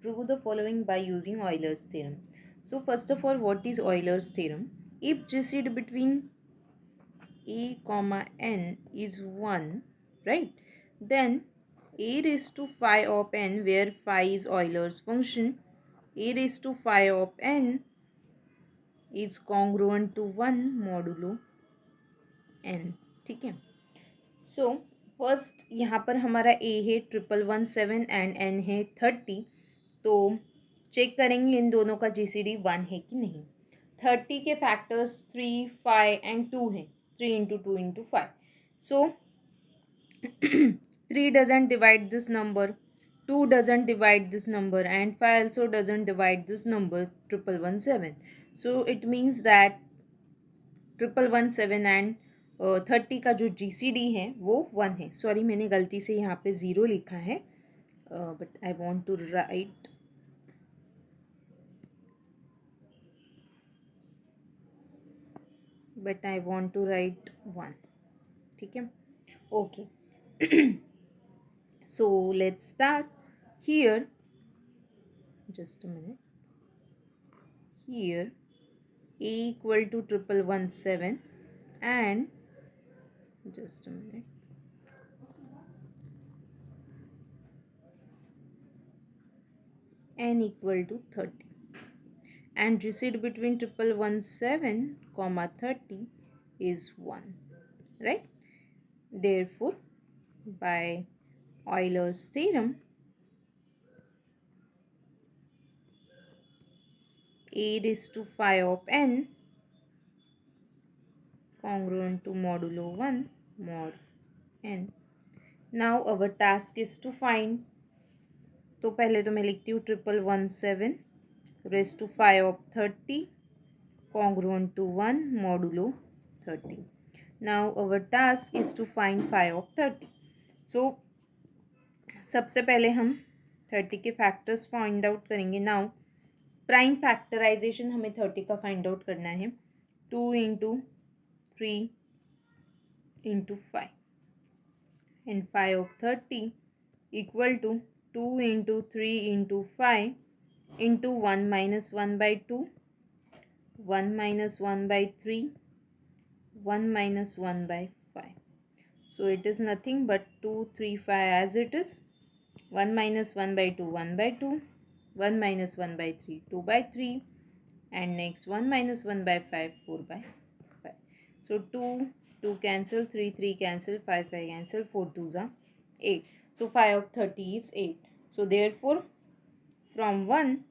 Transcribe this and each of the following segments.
Prove the following by using Euler's theorem. So first of all, what is Euler's theorem? If GCD between a comma n is 1, right, then a raised to phi of n, where phi is Euler's function, a raised to phi of n is congruent to 1 modulo n. ठीक है. So first यहाँ पर हमारा a है 1117 and n है 30. तो check करेंगे इन दोनों का जीसीडी 1 है कि नहीं. 30 के फैक्टर्स 3, 5 एंड 2 हैं. 3 into 2 into 5. So 3 doesn't divide this number, 2 doesn't divide this number, and 5 also doesn't divide this number 1117. So it means that 1117 and 30 का जो जीसीडी है वो 1 है. सॉरी, मैंने गलती से यहाँ पे 0 लिखा है, but I want to write one. ठीक है, okay. So let's start here. Just a minute. Here a equal to 1117 and just a minute, n equal to 30, and receipt between 1117 comma 30 is 1, right? Therefore, by Euler's theorem, a raised to phi of n congruent to modulo 1 mod n. Now our task is to find. तो पहले तो मैं लिखती हूँ 1117 raised to phi of 30 congruent to 1 modulo 30. Now our task is to find phi of 30. So सबसे पहले हम 30 के फैक्टर्स फाइंड आउट करेंगे. नाउ प्राइम फैक्टराइजेशन हमें 30 का फाइंड आउट करना है. 2 into 3 into 5 and phi of 30 equal to 2 into 3 into 5 into 1 minus 1 by 2, 1 minus 1 by 3, 1 minus 1 by 5. So it is nothing but 2, 3, 5 as it is. 1 minus 1 by 2, 1 by 2. 1 minus 1 by 3, 2 by 3. And next 1 minus 1 by 5, 4 by 5. So 2, 2 cancel, 3, 3 cancel, 5, 5 cancel, 4 2s are 8. So phi of 30 is 8. So therefore, from 1,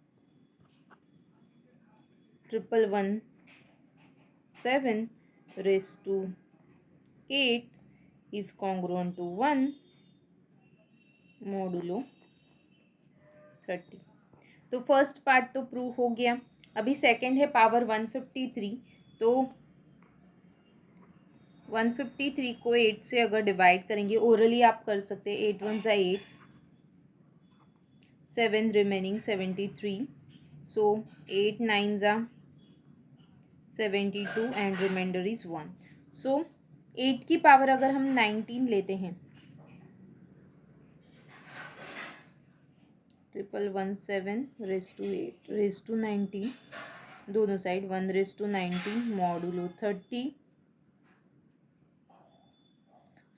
1117 raised to 8 is congruent to 1 modulo 30. तो first part तो prove हो गया. अभी second है power 153. तो 153 को 8 से अगर डिवाइड करेंगे, ओरली आप कर सकते हैं. 8 1 8, 7 remaining 73. So 8 9 72 and reminder is 1. So 8 की पावर अगर हम 19 लेते हैं, 1117 रेज टू 8 रेज टू 19, दोनों side 1 raise to 90 modulo 30.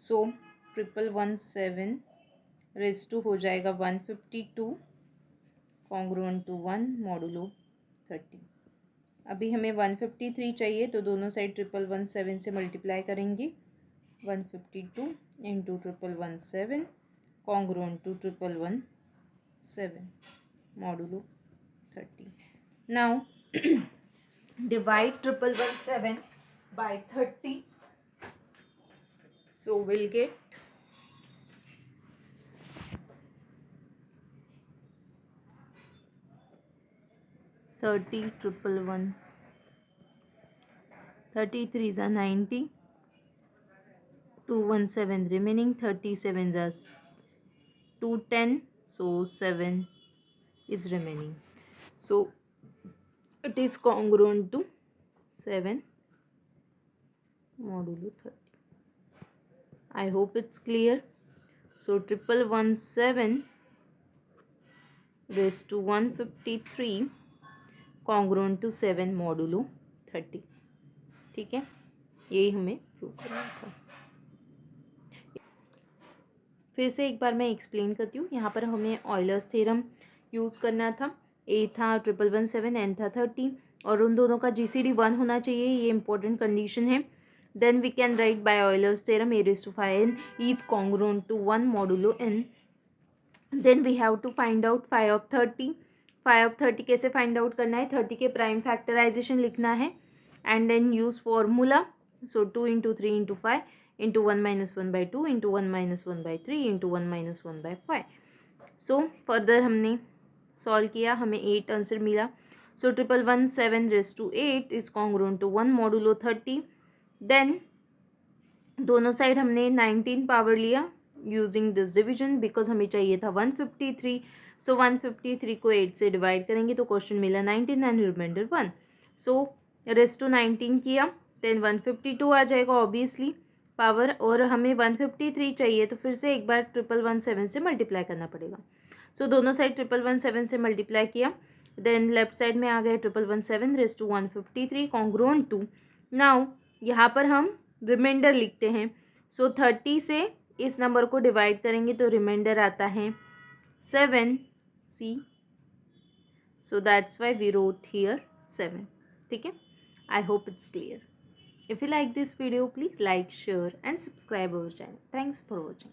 So 1117 raise to हो जाएगा 152 कॉन्ग्रुएंट टू 1 मॉडुलो 30. अभी हमें 153 चाहिए, तो दोनों साइड 1117 से मल्टीप्लाई करेंगे. 152 into 1117 congruent to 1117 modulo 30. Now divide 1117 by 30. So we'll get 30 111. 33 is 90. 217 remaining. 37 is 210. So 7 is remaining. So it is congruent to 7 modulo 30. I hope it's clear. So 1117 raise to 153 congruent to 7 modulo 30। ठीक है, यही हमें prove करना था। फिर से एक बार मैं एक्सप्लेन करती हूँ। यहाँ पर हमें ऑयलर्स थ्योरम यूज़ करना था। ए था 1117, एन था 30, और उन दोनों का GCD 1 होना चाहिए, ये इंपॉर्टेंट कंडीशन है। Then we can write by Euler's theorem A raise to 5n is congruent to 1 modulo n। Then we have to find out 5 of 30। 5 of 30 कैसे फाइंड आउट करना है? 30 के प्राइम फैक्टराइजेशन लिखना है and then use formula. So 2 into 3 into 5 into 1 minus 1 by 2 into 1 minus 1 by 3 into 1 minus 1 by 5। So further हमने solve किया, हमें 8 answer मिला। So 1117 raise to 8 is congruent to 1 modulo 30। Then दोनों साइड हमने 19 power लिया using this division because हमें चाहिए था 153। सो 153 को 8 से डिवाइड करेंगे तो क्वेश्चन मिला 19 and reminder 1। So raise to 19 किया, देन 152 आ जाएगा ऑब्वियसली पावर, और हमें 153 चाहिए तो फिर से एक बार 1117 से मल्टीप्लाई करना पड़ेगा। सो दोनों साइड 1117 से मल्टीप्लाई किया, देन लेफ्ट साइड में आ गया 1117 raise to 153 congruent to. Now यहाँ पर हम रिमाइंडर लिखते हैं। सो 30 से इस नंबर को डिवाइड करेंगे तो रिमाइंडर आता है 7c। So that's why we wrote here 7। ठीक है, I hope it's clear. If you like this video please like, share and subscribe our channel. Thanks for watching.